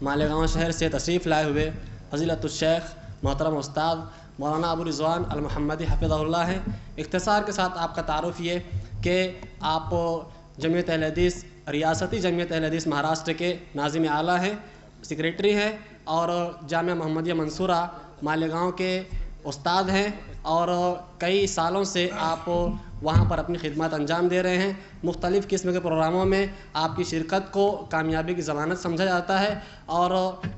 مالیگاؤں شہر سے تشریف لائے ہوئے فضیلت الشیخ محترم استاد مولانا ابو رضوان المحمدی حفظہ اللہ ہیں۔ اختصار کے ساتھ آپ کا تعارف یہ کہ آپ جمعیت اہل حدیث ریاستی جمعیت اہل حدیث مہاراشٹر کے ناظم اعلیٰ ہیں، سیکریٹری ہیں، اور جامعہ محمدیہ منصورہ مالیگاؤں کے استاد ہیں، اور کئی سالوں سے آپ وہاں پر اپنی خدمات انجام دے رہے ہیں۔ مختلف قسم کے پروگراموں میں آپ کی شرکت کو کامیابی کی ضمانت سمجھا جاتا ہے، اور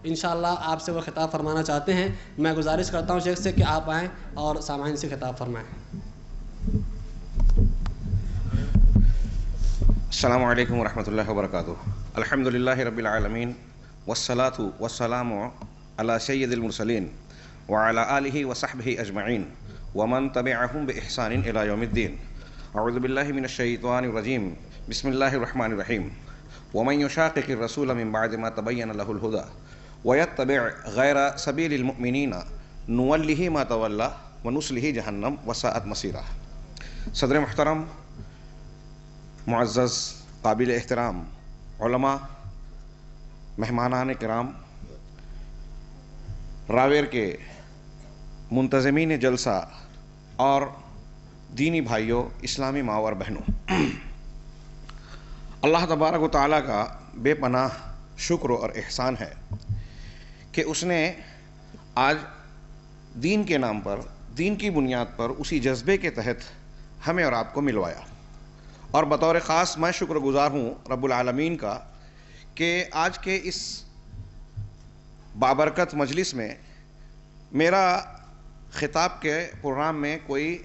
انشاءاللہ آپ سے وہ خطاب فرمانا چاہتے ہیں۔ میں گزارش کرتا ہوں شیخ سے کہ آپ آئیں اور سامعین سے خطاب فرمائیں۔ السلام علیکم ورحمۃ اللہ وبرکاتہ۔ الحمد للہ رب العالمین والصلاة والسلام علی سید المرسلین وعلی آلہ وصحبہ اجمعین ومن تبعہم بإحسان الی یوم الدین۔ اعوذ باللہ من الشیطان الرجیم، بسم اللہ الرحمن الرحیم۔ ومن یشاقق الرسول من بعد ما تبین له الہدی ویتبع غیر سبیل المؤمنین نولہ ما تولی ونصلہ جہنم وساءت مصیرا۔ صدر محترم، معزز قابل احترام علماء، مہمانان کرام، راویر کے منتظمین جلسہ اور دینی بھائیوں، اسلامی ماں اور بہنوں، اللہ تبارک و تعالیٰ کا بے پناہ شکر اور احسان ہے کہ اس نے آج دین کے نام پر، دین کی بنیاد پر، اسی جذبے کے تحت ہمیں اور آپ کو ملوایا، اور بطور خاص میں شکر گزار ہوں رب العالمین کا کہ آج کے اس بابرکت مجلس میں میرا خطاب کے پروگرام میں کوئی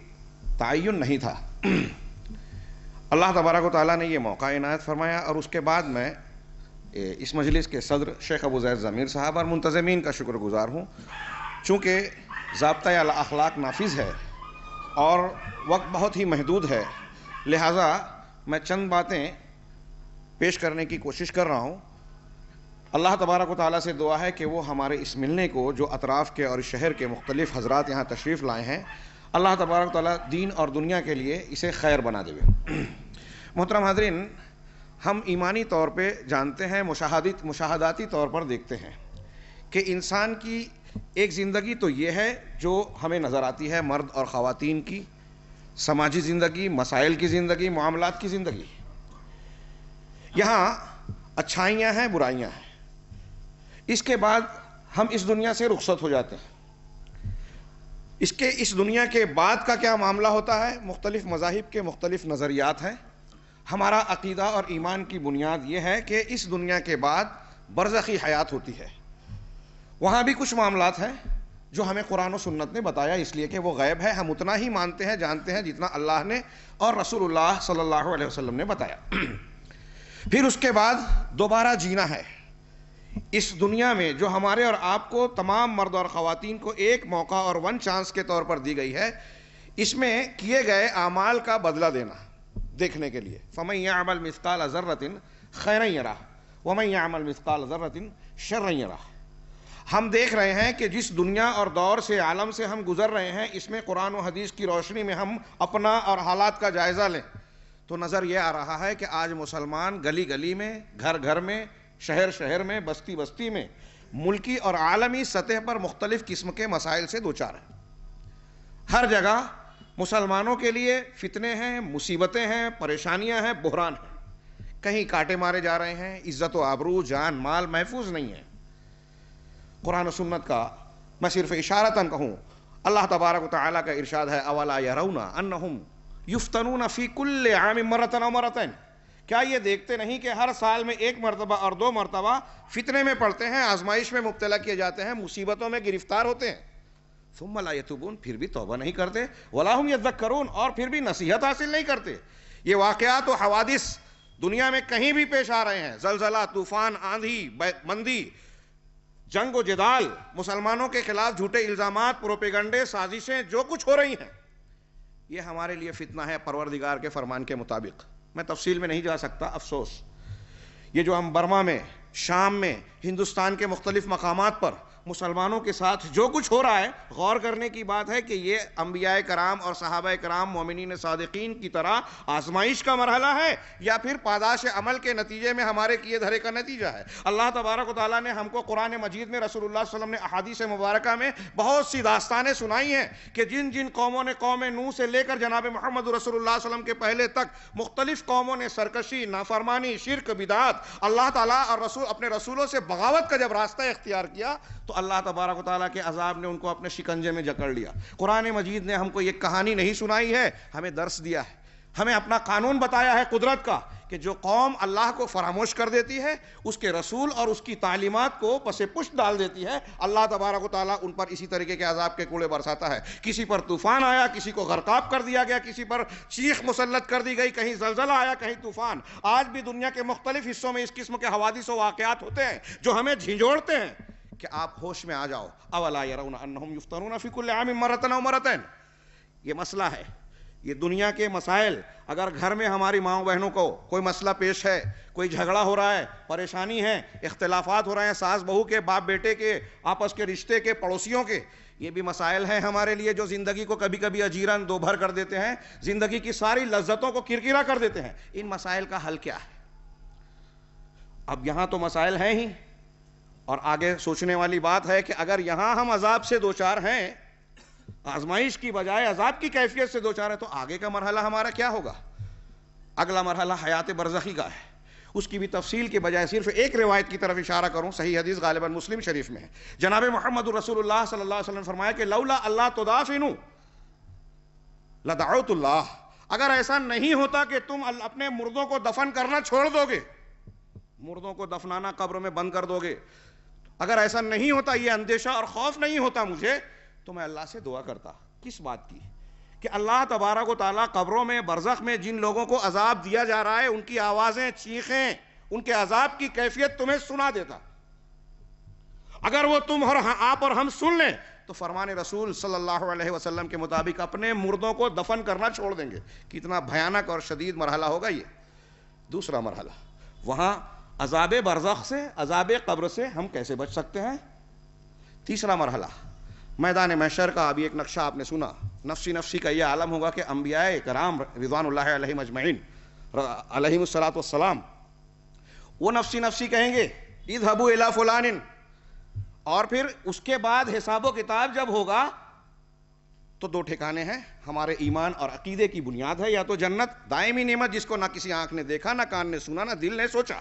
تعین نہیں تھا۔ اللہ تبارک و تعالیٰ نے یہ موقع عنایت فرمایا، اور اس کے بعد میں اس مجلس کے صدر شیخ ابو زید ضمیر صاحب اور منتظمین کا شکر گزار ہوں۔ چونکہ ضابطۂ اخلاق نافذ ہے اور وقت بہت ہی محدود ہے، لہٰذا میں چند باتیں پیش کرنے کی کوشش کر رہا ہوں۔ اللہ تبارک و تعالیٰ سے دعا ہے کہ وہ ہمارے اس ملنے کو، جو اطراف کے اور شہر کے مختلف حضرات یہاں تشریف لائے ہیں، اللہ تبارک و تعالیٰ دین اور دنیا کے لیے اسے خیر بنا دے۔ محترم حاضرین، ہم ایمانی طور پہ جانتے ہیں، مشاہداتی طور پر دیکھتے ہیں کہ انسان کی ایک زندگی تو یہ ہے جو ہمیں نظر آتی ہے، مرد اور خواتین کی سماجی زندگی، مسائل کی زندگی، معاملات کی زندگی۔ یہاں اچھائیاں ہیں، برائیاں ہیں۔ اس کے بعد ہم اس دنیا سے رخصت ہو جاتے ہیں۔ اس دنیا کے بعد کا کیا معاملہ ہوتا ہے؟ مختلف مذاہب کے مختلف نظریات ہیں۔ ہمارا عقیدہ اور ایمان کی بنیاد یہ ہے کہ اس دنیا کے بعد برزخی حیات ہوتی ہے۔ وہاں بھی کچھ معاملات ہیں جو ہمیں قرآن و سنت نے بتایا، اس لیے کہ وہ غیب ہے، ہم اتنا ہی مانتے ہیں، جانتے ہیں جتنا اللہ نے اور رسول اللہ صلی اللہ علیہ وسلم نے بتایا۔ پھر اس کے بعد دوبارہ جینا ہے اس دنیا میں، جو ہمارے اور آپ کو، تمام مرد اور خواتین کو ایک موقع اور ون چانس کے طور پر دی گئی ہے۔ اس میں کیے گئے اعمال کا بدلہ دینا، دیکھنے کے لیے فَمَن يَعْمَلْ مِثْقَالَ ذَرَّةٍ خَيْرًا يَرَهُ وَمَن يَعْمَلْ مِثْقَالَ ذَرَّةٍ شَرًّا يَرَهُ۔ ہم دیکھ رہے ہیں کہ جس دنیا اور دور سے، عالم سے ہم گزر رہے ہیں، اس میں قرآن و حدیث کی روشنی میں ہم اپنا اور حالات کا جائزہ لیں تو نظر یہ آ رہا ہے کہ آج مسلمان گلی گلی میں، گھر گھر میں، شہر شہر میں، بستی بستی میں، ملکی اور عالمی سطح پر مختلف قسم کے مسائل سے دوچار ہیں۔ ہر جگہ مسلمانوں کے لیے فتنے ہیں، مصیبتیں ہیں، پریشانیاں ہیں، بحران ہیں۔ کہیں کاٹے مارے جا رہے ہیں، عزت و آبرو، جان مال محفوظ نہیں ہے۔ قرآن و سنت کا میں صرف اشارتاً کہوں، اللہ تبارک و تعالیٰ کا ارشاد ہے اولا یرون انہم یفتنون فی کل عام مرۃ او مرتین، کیا یہ دیکھتے نہیں کہ ہر سال میں ایک مرتبہ اور دو مرتبہ فتنے میں پڑتے ہیں، آزمائش میں مبتلا کیے جاتے ہیں، مصیبتوں میں گرفتار ہوتے ہیں، ثم لا یتوبون، پھر بھی توبہ نہیں کرتے، ولا هم یذکرون، اور پھر بھی نصیحت حاصل نہیں کرتے۔ یہ واقعات و حوادث دنیا میں کہیں بھی پیش آ رہے ہیں، زلزلہ، طوفان، آندھی، مندی، جنگ و جدال، مسلمانوں کے خلاف جھوٹے الزامات، پروپیگنڈے، سازشیں، جو کچھ ہو رہی ہیں، یہ ہمارے لیے فتنہ ہے پروردگار کے فرمان کے مطابق۔ میں تفصیل میں نہیں جا سکتا، افسوس۔ یہ جو ہم برما میں، شام میں، ہندوستان کے مختلف مقامات پر مسلمانوں کے ساتھ جو کچھ ہو رہا ہے غور کرنے کی بات ہے کہ یہ انبیاء کرام اور صحابہ کرام مومنین صادقین کی طرح آزمائش کا مرحلہ ہے یا پھر پاداش عمل کے نتیجے میں ہمارے کیے دھرے کا نتیجہ ہے؟ اللہ تبارک و تعالیٰ نے ہم کو قرآن مجید میں رسول اللہ صلی اللہ علیہ وسلم نے احادیث مبارکہ میں بہت سی داستانیں سنائی ہیں کہ جن جن قوموں نے قوم نوح سے لے کر جناب محمد رسول اللہ صلی اللہ علیہ وسلم کے پہلے تک مختلف قوموں نے سرکشی، نافرمانی، شرک، بدعات، اللہ تعالیٰ اور اپنے رسولوں سے بغاوت کا جب راستہ اختیار کیا تو اللہ تبارک و تعالیٰ کے عذاب نے ان کو اپنے شکنجے میں جکڑ لیا۔ قرآن مجید نے ہم کو یہ کہانی نہیں سنائی ہے، ہمیں درس دیا ہے، ہمیں اپنا قانون بتایا ہے قدرت کا کہ جو قوم اللہ کو فراموش کر دیتی ہے، اس کے رسول اور اس کی تعلیمات کو پس پشت ڈال دیتی ہے، اللہ تبارک و تعالیٰ ان پر اسی طریقے کے عذاب کے کوڑے برساتا ہے۔ کسی پر طوفان آیا، کسی کو غرقاب کر دیا گیا، کسی پر چیخ مسلط کر دی گئی، کہیں زلزلہ آیا، کہیں طوفان۔ آج بھی دنیا کے مختلف حصوں میں اس قسم کے حوادث و واقعات ہوتے ہیں جو ہمیں جھنجھوڑتے ہیں کہ آپ ہوش میں آ جاؤ۔ اولا یرون انہم یفتنون فی کل عام مرۃ او مرتین۔ یہ مسئلہ ہے، یہ دنیا کے مسائل۔ اگر گھر میں ہماری ماؤں بہنوں کو کوئی مسئلہ پیش ہے، کوئی جھگڑا ہو رہا ہے، پریشانی ہے، اختلافات ہو رہے ہیں، ساس بہو کے، باپ بیٹے کے، آپس کے رشتے کے، پڑوسیوں کے، یہ بھی مسائل ہیں ہمارے لیے جو زندگی کو کبھی کبھی اجیرن دو بھر کر دیتے ہیں، زندگی کی ساری لذتوں کو کرکرا کر دیتے ہیں۔ ان مسائل کا حل کیا ہے؟ اب یہاں تو مسائل ہیں ہی، اور آگے سوچنے والی بات ہے کہ اگر یہاں ہم عذاب سے دوچار ہیں، آزمائش کی بجائے عذاب کی کیفیت سے دوچار ہے، تو آگے کا مرحلہ ہمارا کیا ہوگا؟ اگلا مرحلہ حیات برزخی کا ہے۔ اس کی بھی تفصیل کے بجائے صرف ایک روایت کی طرف اشارہ کروں، صحیح حدیث غالباً مسلم شریف میں ہے، جناب محمد رسول اللہ صلی اللہ علیہ وسلم نے فرمایا کہ لولا اللہ تدافنوا لدعوت اللہ، اگر ایسا نہیں ہوتا کہ تم اپنے مردوں کو دفن کرنا چھوڑ دو گے، مردوں کو دفنانا قبر میں بند کر دو گے، اگر ایسا نہیں ہوتا، یہ اندیشہ اور خوف نہیں ہوتا مجھے، تو میں اللہ سے دعا کرتا۔ کس بات کی؟ کہ اللہ تبارک و تعالیٰ قبروں میں، برزخ میں جن لوگوں کو عذاب دیا جا رہا ہے، ان کی آوازیں، چیخیں، ان کے عذاب کی کیفیت تمہیں سنا دیتا۔ اگر وہ تم اور آپ اور ہم سن لیں تو فرمان رسول صلی اللہ علیہ وسلم کے مطابق اپنے مردوں کو دفن کرنا چھوڑ دیں گے۔ کتنا بھیانک اور شدید مرحلہ ہوگا یہ۔ دوسرا مرحلہ، وہاں عذاب برزخ سے، عذاب قبر سے ہم کیسے بچ سکتے ہیں؟ تیسرا مرحلہ، میدان محشر کا ابھی ایک نقشہ آپ نے سنا، نفسی نفسی کا یہ عالم ہوگا کہ انبیاء کرام رضوان اللہ علیہم اجمعین علیہم الصلاۃ والسلام وہ نفسی نفسی کہیں گے، اذهبوا الی فلان، اور پھر اس کے بعد حساب و کتاب جب ہوگا تو دو ٹھکانے ہیں ہمارے ایمان اور عقیدے کی بنیاد ہے، یا تو جنت، دائمی نعمت جس کو نہ کسی آنکھ نے دیکھا، نہ کان نے سنا، نہ دل نے سوچا۔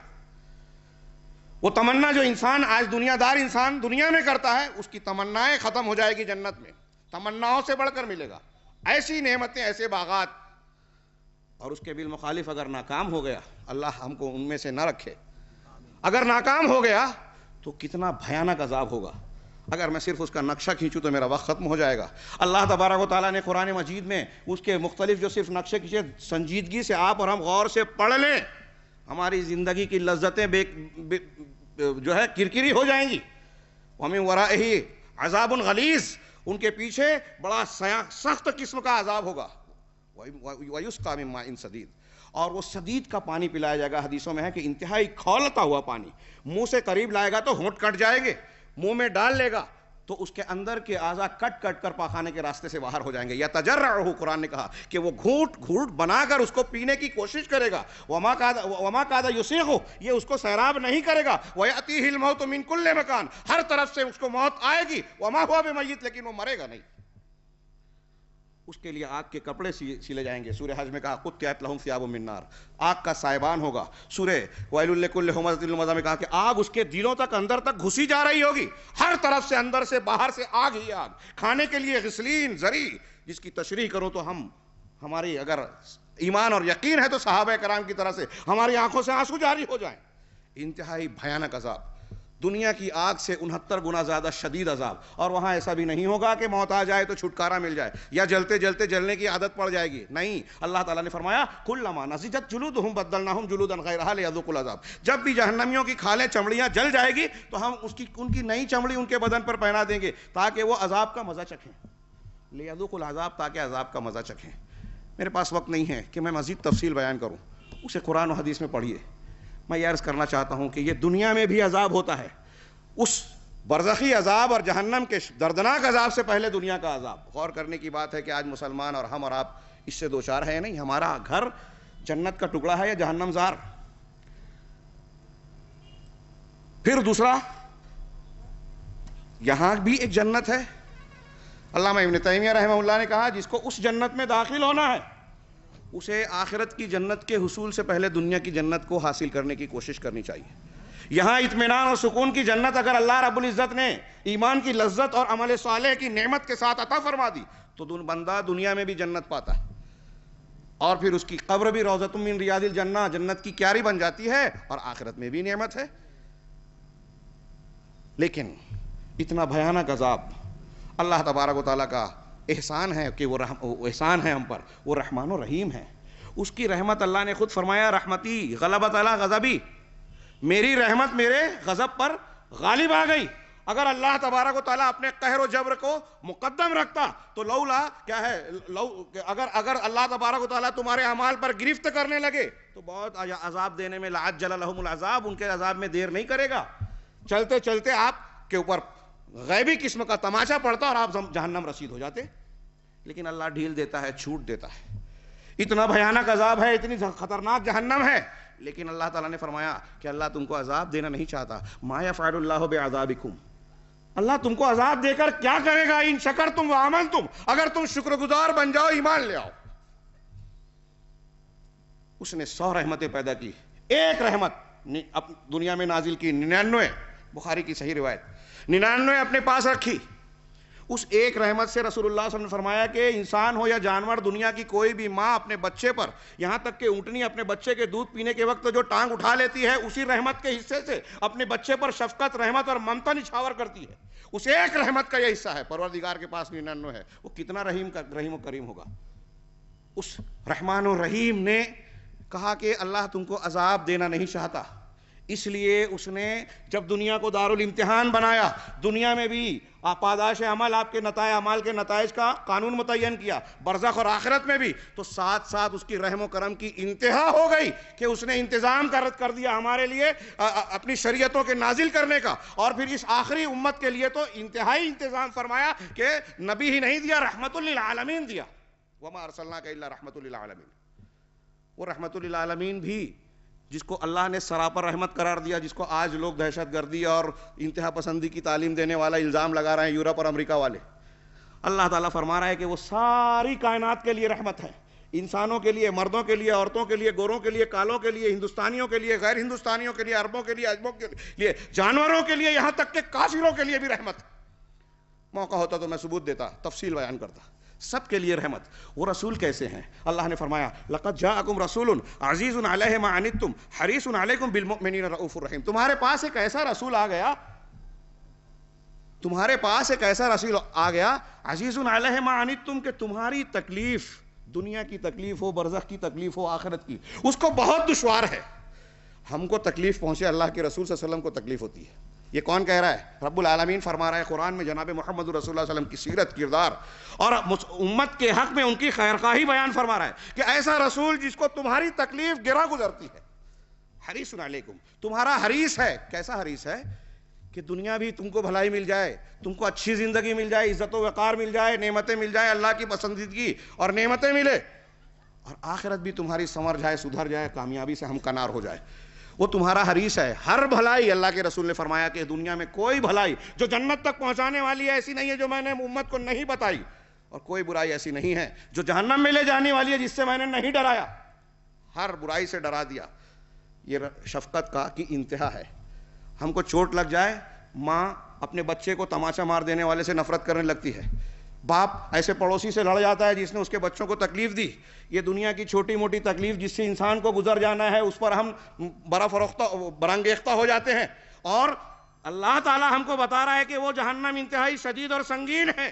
وہ تمنا جو انسان آج دنیا دار انسان دنیا میں کرتا ہے، اس کی تمنائیں ختم ہو جائے گی جنت میں، تمناؤں سے بڑھ کر ملے گا، ایسی نعمتیں، ایسے باغات۔ اور اس کے بالمخالف اگر ناکام ہو گیا، اللہ ہم کو ان میں سے نہ رکھے، اگر ناکام ہو گیا تو کتنا بھیانک عذاب ہوگا۔ اگر میں صرف اس کا نقشہ کھینچوں تو میرا وقت ختم ہو جائے گا۔ اللہ تبارک و تعالیٰ نے قرآن مجید میں اس کے مختلف جو صرف نقشے کھینچے، سنجیدگی سے آپ اور ہم غور سے پڑھ لیں، ہماری زندگی کی لذتیں جو ہے کرکری ہو جائیں گی۔ وَمِن وَرَائِهِ عَذَابٌ غَلِيظٌ، ان کے پیچھے بڑا سخت قسم کا عذاب ہوگا۔ وَيُسْقَىٰ مِن مَّاءٍ صَدِيدٍ، اور وہ سدید کا پانی پلایا جائے گا۔ حدیثوں میں ہے کہ انتہائی کھولتا ہوا پانی، منہ سے قریب لائے گا تو ہونٹ کٹ جائیں گے، منہ میں ڈال لے گا تو اس کے اندر کے اعضاء کٹ کٹ کر پاخانے کے راستے سے باہر ہو جائیں گے۔ یتجرعہ، قرآن نے کہا کہ وہ گھونٹ گھونٹ بنا کر اس کو پینے کی کوشش کرے گا۔ وما کاد یسیغ، یہ اس کو سیراب نہیں کرے گا۔ ویأتیہ الموت من کل مکان، ہر طرف سے اس کو موت آئے گی۔ وما ہوا بمیت، لیکن وہ مرے گا نہیں۔ اس کے لیے آگ کے کپڑے سلے جائیں گے۔ سورہ حج میں کہا قطعت لہم ثیاب من نار، آگ کا سائبان ہوگا۔ سورہ ویل لکل ہمزہ لمزہ میں کہا کہ آگ اس کے دلوں تک، اندر تک گھسی جا رہی ہوگی، ہر طرف سے، اندر سے، باہر سے آگ ہی آگ۔ کھانے کے لیے غسلین، زری، جس کی تشریح کروں تو ہماری اگر ایمان اور یقین ہے تو صحابہ کرام کی طرح سے ہماری آنکھوں سے آنسو جاری ہو جائیں۔ انتہائی بھیانک عذاب، دنیا کی آگ سے 69 گنا زیادہ شدید عذاب۔ اور وہاں ایسا بھی نہیں ہوگا کہ موت آ جائے تو چھٹکارا مل جائے یا جلتے جلتے جلنے کی عادت پڑ جائے گی، نہیں۔ اللہ تعالیٰ نے فرمایا کلما نضجت جلودہم بدلناہم جلودا غیرہا لیذوقوا العذاب، جب بھی جہنمیوں کی کھالیں، چمڑیاں جل جائے گی تو ہم ان کی نئی چمڑی ان کے بدن پر پہنا دیں گے تاکہ وہ عذاب کا مزہ چکھیں، لیذوقوا العذاب، تاکہ عذاب کا مزہ چکھیں۔ میرے پاس وقت نہیں ہے کہ میں مزید تفصیل بیان کروں، اسے قرآن و حدیث میں پڑھیے۔ میں یہ عرض کرنا چاہتا ہوں کہ یہ دنیا میں بھی عذاب ہوتا ہے، اس برزخی عذاب اور جہنم کے دردناک عذاب سے پہلے دنیا کا عذاب. غور کرنے کی بات ہے کہ آج مسلمان اور ہم اور آپ اس سے دوچار ہیں نہیں. ہمارا گھر جنت کا ٹکڑا ہے یا جہنم زار. پھر دوسرا یہاں بھی ایک جنت ہے. علامہ ابن تیمیہ رحمہ اللہ نے کہا جس کو اس جنت میں داخل ہونا ہے اسے آخرت کی جنت کے حصول سے پہلے دنیا کی جنت کو حاصل کرنے کی کوشش کرنی چاہیے. یہاں اطمینان اور سکون کی جنت اگر اللہ رب العزت نے ایمان کی لذت اور عمل صالح کی نعمت کے ساتھ عطا فرما دی تو بندہ دنیا میں بھی جنت پاتا ہے اور پھر اس کی قبر بھی روضۃ من ریاض الجنہ جنت کی کیاری بن جاتی ہے اور آخرت میں بھی نعمت ہے. لیکن اتنا بھیانک عذاب اللہ تبارک و تعالیٰ کا احسان ہے کہ وہ احسان ہے ہم پر. وہ رحمان و رحیم ہے. اس کی رحمت اللہ نے خود فرمایا رحمتی غلبت علی غضبی. میری رحمت میرے غضب پر غالب آ گئی. اگر اللہ تبارک و تعالیٰ اپنے قہر و جبر کو مقدم رکھتا تو لولا کیا ہے اگر اللہ تبارک و تعالیٰ تمہارے اعمال پر گرفت کرنے لگے تو بہت عذاب دینے میں لعجل لہم العذاب ان کے عذاب میں دیر نہیں کرے گا. چلتے چلتے آپ کے اوپر غیبی قسم کا تماشا پڑتا اور آپ جہنم رسید ہو جاتے. لیکن اللہ ڈھیل دیتا ہے, چھوٹ دیتا ہے. اتنا بھیانک عذاب ہے, اتنی خطرناک جہنم ہے, لیکن اللہ تعالیٰ نے فرمایا کہ اللہ تم کو عذاب دینا نہیں چاہتا. ما یفعل اللہ بعذابکم. اللہ تم کو عذاب دے کر کیا کرے گا؟ ان شکرتم وآمنتم. اگر تم شکر گزار بن جاؤ, ایمان لے آؤ. اس نے 100 رحمتیں پیدا کی. ایک رحمت دنیا میں نازل کی 99, بخاری کی صحیح روایت, 99 اپنے پاس رکھی. اس ایک رحمت سے رسول اللہ صلی اللہ علیہ وسلم نے فرمایا کہ انسان ہو یا جانور, دنیا کی کوئی بھی ماں اپنے بچے پر, یہاں تک کہ اونٹنی اپنے بچے کے دودھ پینے کے وقت جو ٹانگ اٹھا لیتی ہے, اسی رحمت کے حصے سے اپنے بچے پر شفقت, رحمت اور ممتا نچھاور کرتی ہے. اس ایک رحمت کا یہ حصہ ہے. پروردگار کے پاس 99 ہے. وہ کتنا رحیم و کریم ہوگا. اس رحمان و رحیم نے کہا کہ اللہ تم کو عذاب دینا نہیں چاہتا, اس لیے اس نے جب دنیا کو دارالامتحان بنایا, دنیا میں بھی پاداش عمل, آپ کے اعمال کے نتائج کا قانون متعین کیا, برزخ اور آخرت میں بھی, تو ساتھ ساتھ اس کی رحم و کرم کی انتہا ہو گئی کہ اس نے انتظام کر دیا ہمارے لیے اپنی شریعتوں کے نازل کرنے کا. اور پھر اس آخری امت کے لیے تو انتہائی انتظام فرمایا کہ نبی ہی نہیں دیا, رحمت للعالمین دیا. وما ارسلناک الا رحمت للعالمین. وہ رحمت للعالمین بھی جس کو اللہ نے سراپر رحمت قرار دیا, جس کو آج لوگ دہشت گردی اور انتہا پسندی کی تعلیم دینے والا الزام لگا رہے ہیں یورپ اور امریکہ والے, اللہ تعالیٰ فرما رہا ہے کہ وہ ساری کائنات کے لیے رحمت ہے. انسانوں کے لیے, مردوں کے لیے, عورتوں کے لیے, گوروں کے لیے, کالوں کے لیے, ہندوستانیوں کے لیے, غیر ہندوستانیوں کے لیے, عربوں کے لیے, عجموں کے لیے, جانوروں کے لیے, یہاں تک کہ کافروں کے لیے بھی رحمت. موقع ہوتا تو میں ثبوت دیتا, تفصیل بیان کرتا. سب کے لیے رحمت. وہ رسول کیسے ہیں؟ اللہ نے فرمایا لقد جاءکم رسول عزیز علیہ ما عنتم حریص علیکم بالمؤمنین رؤوف الرحیم. تمہارے پاس ایک ایسا رسول آ گیا, تمہارے پاس ایک ایسا رسول آ گیا عزیز علیہ ما عنتم کہ تمہاری تکلیف, دنیا کی تکلیف ہو, برزخ کی تکلیف ہو, آخرت کی, اس کو بہت دشوار ہے. ہم کو تکلیف پہنچے, اللہ کے رسول صلی اللہ علیہ وسلم کو تکلیف ہوتی ہے. یہ کون کہہ رہا ہے؟ رب العالمین فرما رہا ہے قرآن میں جناب محمد رسول اللہ صلی اللہ علیہ وسلم کی سیرت, کردار اور امت کے حق میں ان کی خیرخواہی بیان فرما رہا ہے کہ ایسا رسول جس کو تمہاری تکلیف گرا گزرتی ہے, حریص علیکم, تمہارا حریص ہے. کیسا حریص ہے؟ کہ دنیا بھی تم کو بھلائی مل جائے, تم کو اچھی زندگی مل جائے, عزت و وقار مل جائے, نعمتیں مل جائے, اللہ کی پسندیدگی اور نعمتیں ملے, اور آخرت بھی تمہاری سنور جائے, سدھر جائے, کامیابی سے ہمکنار ہو جائے. وہ تمہارا حریص ہے. ہر بھلائی, اللہ کے رسول نے فرمایا کہ دنیا میں کوئی بھلائی جو جنت تک پہنچانے والی ہے ایسی نہیں ہے جو میں نے امت کو نہیں بتائی, اور کوئی برائی ایسی نہیں ہے جو جہنم میں لے جانے والی ہے جس سے میں نے نہیں ڈرایا. ہر برائی سے ڈرا دیا. یہ شفقت کا کی انتہا ہے. ہم کو چوٹ لگ جائے, ماں اپنے بچے کو تماشا مار دینے والے سے نفرت کرنے لگتی ہے, باپ ایسے پڑوسی سے لڑ جاتا ہے جس نے اس کے بچوں کو تکلیف دی. یہ دنیا کی چھوٹی موٹی تکلیف جس سے انسان کو گزر جانا ہے, اس پر ہم برانگیختہ ہو جاتے ہیں. اور اللہ تعالی ہم کو بتا رہا ہے کہ وہ جہنم انتہائی شدید اور سنگین ہے.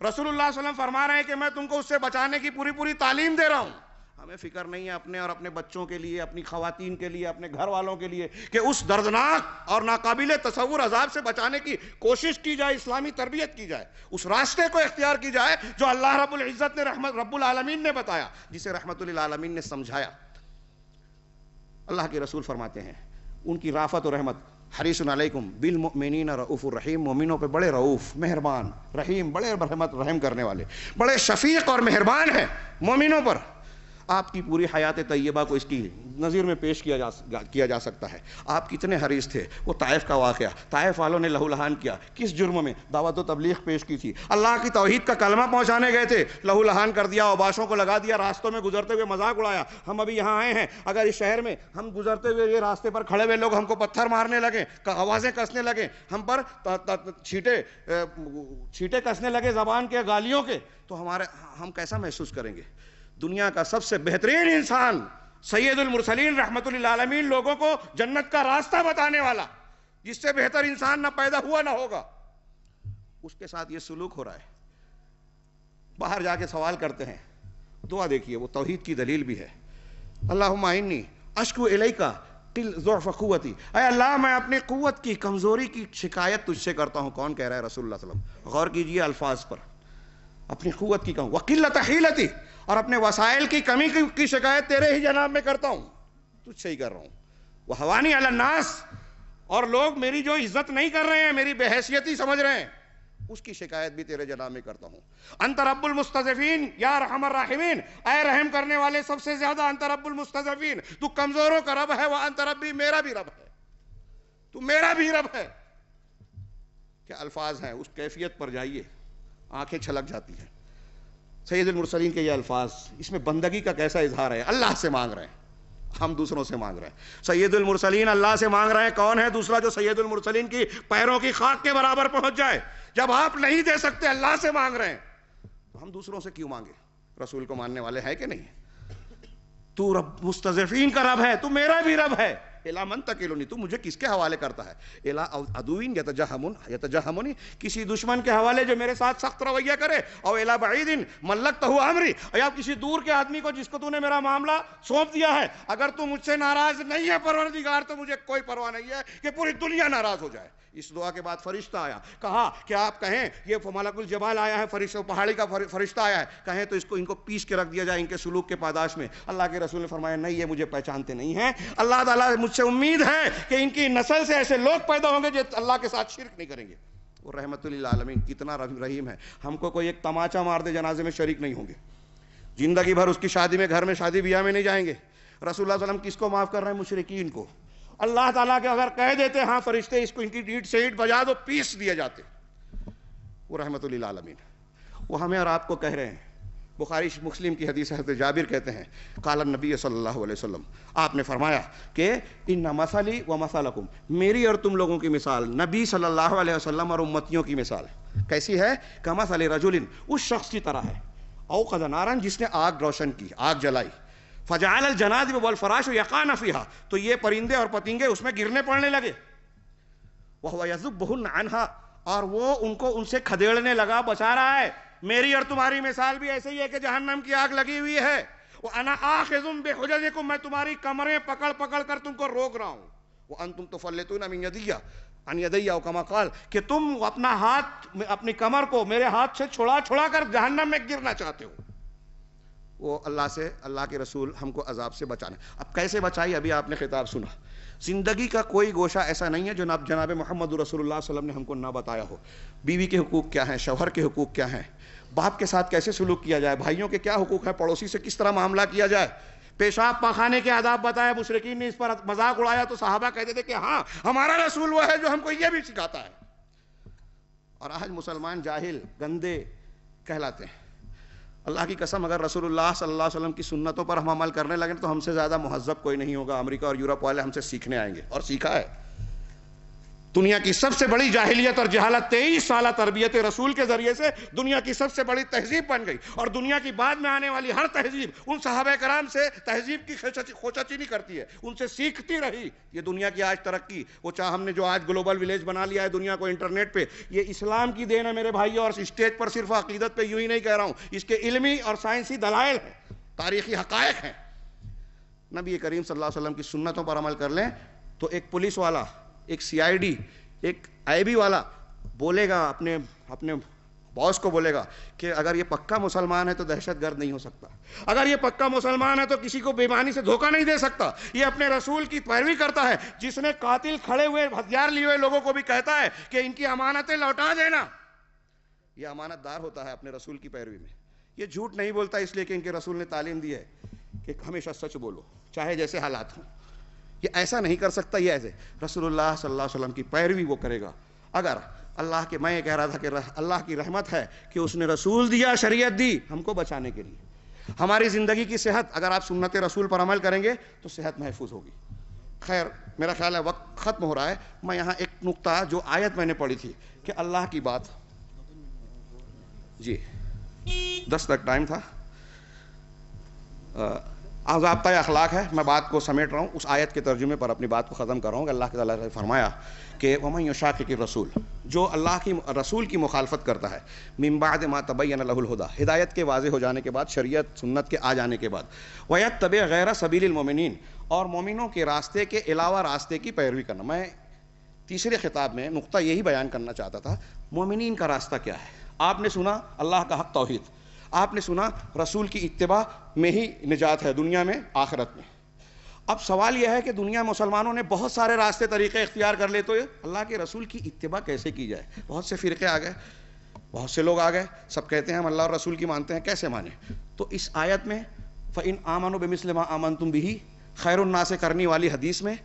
رسول اللہ صلی اللہ علیہ وسلم فرما رہے ہیں کہ میں تم کو اس سے بچانے کی پوری تعلیم دے رہا ہوں. ہمیں فکر نہیں ہے اپنے اور اپنے بچوں کے لیے, اپنی خواتین کے لیے, اپنے گھر والوں کے لیے کہ اس دردناک اور ناقابل تصور عذاب سے بچانے کی کوشش کی جائے, اسلامی تربیت کی جائے, اس راستے کو اختیار کی جائے جو اللہ رب العزت نے رب العالمین نے بتایا, جسے رحمت للعالمین نے سمجھایا. اللہ کے رسول فرماتے ہیں ان کی رافت و رحمت حریص علیکم بالمؤمنین رؤوف الرحیم، مومنوں پہ بڑے رؤوف مہربان رحیم، بڑے رحم کرنے والے، بڑے شفیق اور مہربان ہیں مومنوں پر۔ آپ کی پوری حیات طیبہ کو اس کی نظیر میں پیش کیا جا سکتا ہے۔ آپ کتنے حریص تھے۔ وہ طائف کا واقعہ، طائف والوں نے لہو لہان کیا، کس جرم میں؟ دعوت و تبلیغ پیش کی تھی، اللہ کی توحید کا کلمہ پہنچانے گئے تھے، لہو لہان کر دیا، اوباشوں کو لگا دیا، راستوں میں گزرتے ہوئے مذاق اڑایا۔ ہم ابھی یہاں آئے ہیں، اگر اس شہر میں ہم گزرتے ہوئے یہ راستے پر کھڑے ہوئے لوگ ہم کو پتھر مارنے لگے، آوازیں کسنے لگے، ہم پر چھینٹے کسنے لگے زبان کے، گالیوں کے، تو ہم کیسا محسوس کریں گے؟ دنیا کا سب سے بہترین انسان سید المرسلین رحمت للعالمین، لوگوں کو جنت کا راستہ بتانے والا، جس سے بہتر انسان نہ پیدا ہوا نہ ہوگا، اس کے ساتھ یہ سلوک ہو رہا ہے۔ باہر جا کے سوال کرتے ہیں، دعا دیکھیے، وہ توحید کی دلیل بھی ہے۔ اللہم انی اشکو الیک ضعف قوتی، اے اللہ میں اپنی قوت کی کمزوری کی شکایت تجھ سے کرتا ہوں۔ کون کہہ رہا ہے؟ رسول اللہ صلی اللہ علیہ وسلم۔ غور کیجئے الفاظ پر، اپنی قوت کی کم، وقلت حیلتی، اور اپنے وسائل کی کمی کی شکایت تیرے ہی جناب میں کرتا ہوں، تجھ سے ہی کر رہا ہوں۔ وحوانی علی الناس، اور لوگ میری جو عزت نہیں کر رہے ہیں، میری بے حیثیتی سمجھ رہے ہیں، اس کی شکایت بھی تیرے جناب میں کرتا ہوں۔ انت رب المستضعفین یا ارحم الراحمین، اے رحم کرنے والے سب سے زیادہ، انت رب المستضعفین، تو کمزوروں کا رب ہے، وانت ربی، میرا بھی رب ہے، تو میرا بھی رب ہے۔ کیا الفاظ ہیں، اس کیفیت پر جائیے، آنکھیں چھلک جاتی ہیں۔ سید المرسلین کے یہ الفاظ، اس میں بندگی کا کیسا اظہار ہے۔ اللہ سے مانگ رہے ہیں، ہم دوسروں سے مانگ رہے ہیں۔ سید المرسلین اللہ سے مانگ رہے ہیں، کون ہے دوسرا جو سید المرسلین کی پیروں کی خاک کے برابر پہنچ جائے؟ جب آپ نہیں دے سکتے، اللہ سے مانگ رہے ہیں، تو ہم دوسروں سے کیوں مانگے؟ رسول کو ماننے والے ہیں کہ نہیں؟ تو رب مستضعفین کا رب ہے، تو میرا بھی رب ہے۔ الا من تکلنی، تو مجھے کس کے حوالے کرتا ہے؟ الا عدوین یتجہمنی، کسی دشمن کے حوالے جو میرے ساتھ سخت رویہ کرے، او الا بعید ملکتہ امری، یا کسی دور کے آدمی کو جس کو تو نے میرا معاملہ سونپ دیا ہے۔ اگر تو مجھ سے ناراض نہیں ہے پروردگار، تو مجھے کوئی پرواہ نہیں ہے کہ پوری دنیا ناراض ہو جائے۔ اس دعا کے بعد فرشتہ آیا، کہا کہ آپ کہیں، یہ ملک الجبال آیا ہے، فرشتہ پہاڑی کا فرشتہ آیا ہے، کہیں تو ان کو پیس کے رکھ دیا جائے ان کے سلوک کے پاداش میں۔ اللہ کے رسول نے فرمایا نہیں، یہ مجھے پہچانتے نہیں ہیں، اللہ تعالیٰ مجھ سے امید ہے کہ ان کی نسل سے ایسے لوگ پیدا ہوں گے جو اللہ کے ساتھ شرک نہیں کریں گے۔ وہ رحمت للعالمین کتنا رحیم ہے، ہم کو کوئی ایک تماچا مار دے جنازے میں شریک نہیں ہوں گے، زندگی بھر اس کی شادی میں، گھر میں شادی بیاہ میں نہیں جائیں گے۔ رسول اللہ صلی اللہ علیہ وسلم کس کو معاف کر رہے ہیں؟ مشرکین کو۔ اللہ تعالیٰ کے اگر کہہ دیتے ہاں فرشتے اس کو ان کی ڈیٹ سے اینٹ بجا دو، پیس دیے جاتے۔ وہ رحمت للعالمین، وہ ہمیں اور آپ کو کہہ رہے ہیں۔ بخاری مسلم کی حدیث حضرت جابر کہتے ہیں، قال النبی صلی اللہ علیہ وسلم، آپ نے فرمایا کہ ان مثلی و مثلکم، میری اور تم لوگوں کی مثال، نبی صلی اللہ علیہ وسلم اور امتیوں کی مثال کیسی ہے؟ کمثل رجل، اس شخص کی طرح ہے، اوقد نارا، جس نے آگ روشن کی، آگ جلائی، فجعل الجنادب والفراش یقعن فیہا، تو یہ پرندے اور پتنگے اس میں گرنے پڑنے لگے، وہو یذبہن عنہا، اور وہ ان کو ان سے کھدیڑنے لگا، بچا رہا ہے۔ میری اور تمہاری مثال بھی ایسے ہی ہے کہ جہنم کی آگ لگی ہوئی ہے، وَأَنَا آخِذٌ بِحُجَزِكُمْ، میں تمہاری کمریں پکڑ پکڑ کر تم کو روک رہا ہوں، وَأَنْتُمْ تُفَلِّتُونَ مِنْ يَدِيَّ عَنْ يَدَيَّ أَوْ كَمَا قَالَ، کہ تم اپنا ہاتھ، اپنی کمر کو میرے ہاتھ سے چھڑا چھڑا کر جہنم میں گرنا چاہتے ہو۔ وہ اللہ سے، اللہ کے رسول ہم کو عذاب سے بچانا۔ اب کیسے بچائی؟ ابھی آپ نے خطاب سنا۔ زندگی کا کوئی گوشہ ایسا نہیں ہے جو جناب محمد رسول اللہ صلی اللہ علیہ وسلم نے ہم کو نہ بتایا ہو۔ بیوی کے حقوق کیا ہیں، شوہر کے حقوق کیا ہیں، باپ کے ساتھ کیسے سلوک کیا جائے، بھائیوں کے کیا حقوق ہیں، پڑوسی سے کس طرح معاملہ کیا جائے، پیشاب پاخانے کے آداب بتایا۔ مشرکین نے اس پر مذاق اڑایا تو صحابہ کہتے تھے کہ ہاں ہمارا رسول وہ ہے جو ہم کو یہ بھی سکھاتا ہے۔ اور آج مسلمان جاہل گندے کہلاتے ہیں۔ اللہ کی قسم، اگر رسول اللہ صلی اللہ علیہ وسلم کی سنتوں پر ہم عمل کرنے لگیں تو ہم سے زیادہ مہذب کوئی نہیں ہوگا۔ امریکہ اور یورپ والے ہم سے سیکھنے آئیں گے، اور سیکھا ہے۔ دنیا کی سب سے بڑی جاہلیت اور جہالت 23 سالہ تربیت رسول کے ذریعے سے دنیا کی سب سے بڑی تہذیب بن گئی، اور دنیا کی بعد میں آنے والی ہر تہذیب ان صحابہ کرام سے تہذیب کی کھوچاچینی کرتی ہے، ان سے سیکھتی رہی۔ یہ دنیا کی آج ترقی، وہ چاہے ہم نے جو آج گلوبل ولیج بنا لیا ہے دنیا کو انٹرنیٹ پہ، یہ اسلام کی دین ہے میرے بھائیوں، اور اسٹیج پر صرف عقیدت پہ یوں ہی نہیں کہہ رہا ہوں، اس کے علمی اور سائنسی دلائل ہیں، تاریخی حقائق ہیں۔ نبی کریم صلی اللہ علیہ وسلم کی سنتوں پر عمل کر لیں تو ایک پولیس والا، ایک CID، ایک IB والا بولے گا اپنے باس کو بولے گا کہ اگر یہ پکا مسلمان ہے تو دہشت گرد نہیں ہو سکتا، اگر یہ پکا مسلمان ہے تو کسی کو بےایمانی سے دھوکہ نہیں دے سکتا، یہ اپنے رسول کی پیروی کرتا ہے، جس نے قاتل کھڑے ہوئے ہتھیار لیے ہوئے لوگوں کو بھی کہتا ہے کہ ان کی امانتیں لوٹا دینا، یہ امانت دار ہوتا ہے اپنے رسول کی پیروی میں. یہ جھوٹ نہیں بولتا اس لیے کہ ان کے رسول نے تعلیم دی ہے کہ ہمیشہ سچ بولو چاہے جیسے حالات ہوں. یہ ایسا نہیں کر سکتا، یہ ایسے رسول اللہ صلی اللہ علیہ وسلم کی پیروی وہ کرے گا. اگر اللہ کے، میں یہ کہہ رہا تھا کہ اللہ کی رحمت ہے کہ اس نے رسول دیا، شریعت دی ہم کو بچانے کے لیے. ہماری زندگی کی صحت، اگر آپ سنت رسول پر عمل کریں گے تو صحت محفوظ ہوگی. خیر میرا خیال ہے وقت ختم ہو رہا ہے. میں یہاں ایک نقطہ جو آیت میں نے پڑھی تھی کہ اللہ کی بات، جی 10 تک ٹائم تھا، ضابطۂ اخلاق ہے، میں بات کو سمیٹ رہا ہوں، اس آیت کے ترجمے پر اپنی بات کو ختم کر رہا ہوں کہ اللہ تعالیٰ نے فرمایا کہ وَمَن يُشَاقِقِ الرَّسُولَ، جو اللہ کی رسول کی مخالفت کرتا ہے، مِن بَعْدِ مَا تَبَيَّنَ لَهُ الْهُدَى، ہدایت کے واضح ہو جانے کے بعد، شریعت سنت کے آ جانے کے بعد، وَيَتَّبِعْ غَيْرَ سَبِيلِ الْمُؤْمِنِينَ، اور مومنوں کے راستے کے علاوہ راستے کی پیروی کرنا. میں تیسرے خطاب میں نقطہ یہی بیان کرنا چاہتا تھا، مومنین کا راستہ کیا ہے. آپ نے سنا اللہ کا حق توحید، آپ نے سنا رسول کی اتباع میں ہی نجات ہے دنیا میں آخرت میں. اب سوال یہ ہے کہ دنیا مسلمانوں نے بہت سارے راستے طریقے اختیار کر لے تو اللہ کے رسول کی اتباع کیسے کی جائے. بہت سے فرقے آ گئے، بہت سے لوگ آ گئے، سب کہتے ہیں ہم اللہ اور رسول کی مانتے ہیں، کیسے مانیں. تو اس آیت میں فَإِنْ آمَنُوا بِمِثْلِ مَا آمَنْتُمْ بِهِ، خیر الناس کرنی والی حدیث میں،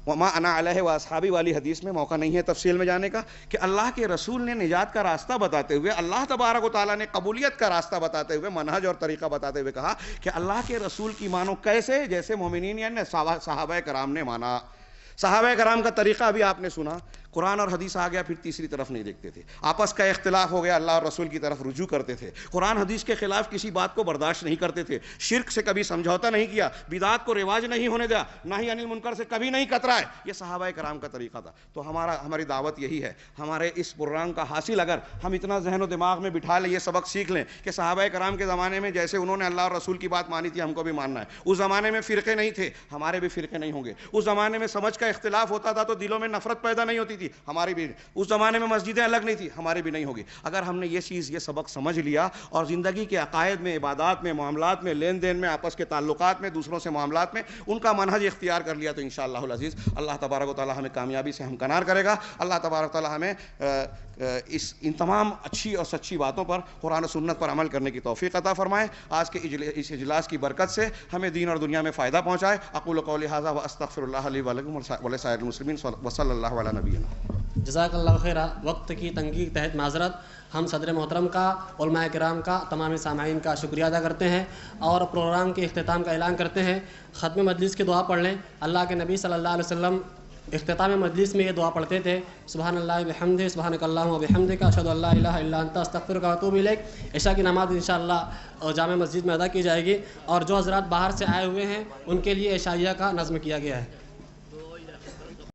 وما انا علیہ واصحابی والی حدیث میں، موقع نہیں ہے تفصیل میں جانے کا، کہ اللہ کے رسول نے نجات کا راستہ بتاتے ہوئے، اللہ تبارک و تعالیٰ نے قبولیت کا راستہ بتاتے ہوئے، منہج اور طریقہ بتاتے ہوئے کہا کہ اللہ کے رسول کی مانو کیسے، جیسے مومنین یعنی صحابہ کرام نے مانا. صحابہ کرام کا طریقہ ابھی آپ نے سنا. قرآن اور حدیث آ گیا پھر تیسری طرف نہیں دیکھتے تھے، آپس کا اختلاف ہو گیا، اللہ اور رسول کی طرف رجوع کرتے تھے، قرآن حدیث کے خلاف کسی بات کو برداشت نہیں کرتے تھے، شرک سے کبھی سمجھوتا نہیں کیا، بدعات کو رواج نہیں ہونے دیا، نہی عن المنکر سے کبھی نہیں کترائے. یہ صحابہ کرام کا طریقہ تھا. تو ہماری دعوت یہی ہے، ہمارے اس پروگرام کا حاصل اگر ہم اتنا ذہن و دماغ میں بٹھا لیں، یہ سبق سیکھ لیں کہ صحابہ کرام کے زمانے میں جیسے انہوں نے اللہ اور رسول کی بات مانی تھی ہم کو بھی ماننا ہے. اس زمانے میں فرقے نہیں تھے، ہمارے بھی فرقے نہیں ہوں گے. اس زمانے میں سمجھ کا اختلاف ہوتا تھا تو دلوں میں نفرت پیدا نہیں ہوتی تھی، ہماری بھی. اس زمانے میں مسجدیں الگ نہیں تھی، ہماری بھی نہیں ہوگی. اگر ہم نے یہ سبق سمجھ لیا اور زندگی کے عقائد میں، عبادات میں، معاملات میں، لین دین میں، آپس کے تعلقات میں، دوسروں سے معاملات میں ان کا منہج اختیار کر لیا تو انشاءاللہ العزیز اللہ تبارک و تعالی ہمیں کامیابی سے ہمکنار کرے گا. اللہ تبارک و تعالی ہمیں ان تمام اچھی اور سچی باتوں پر، قرآن و سنت پر عمل کرنے کی توفیق عطا فرمائے. آج کے اس اجلاس کی برکت سے ہمیں دین اور دنیا میں فائدہ پہنچائے. اقول قولی ھذا واستغفر اللہ لی ولکم ولسائر المسلمین وصلی اللہ علی نبینا. جزاک اللہ خیرہ. وقت کی تنگی کے تحت معذرت. ہم صدر محترم کا، علماء کرام کا، تمام سامعین کا شکریہ ادا کرتے ہیں اور پروگرام کے اختتام کا اعلان کرتے ہیں. ختم مجلس کی دعا پڑھ لیں. اللہ کے نبی صلی اللہ علیہ وسلم اختتام مجلس میں یہ دعا پڑھتے تھے، سبحان اللہ بحمدہ، سبحانک اللہم وبحمدک، اشہد ان لا الہ الا انت، استغفرک واتوب الیک. عشاء کی نماز انشاءاللہ جامع مسجد میں ادا کی جائے گی اور جو حضرات باہر سے آئے ہوئے ہیں ان کے لیے عشائیہ کا نظم کیا گیا ہے.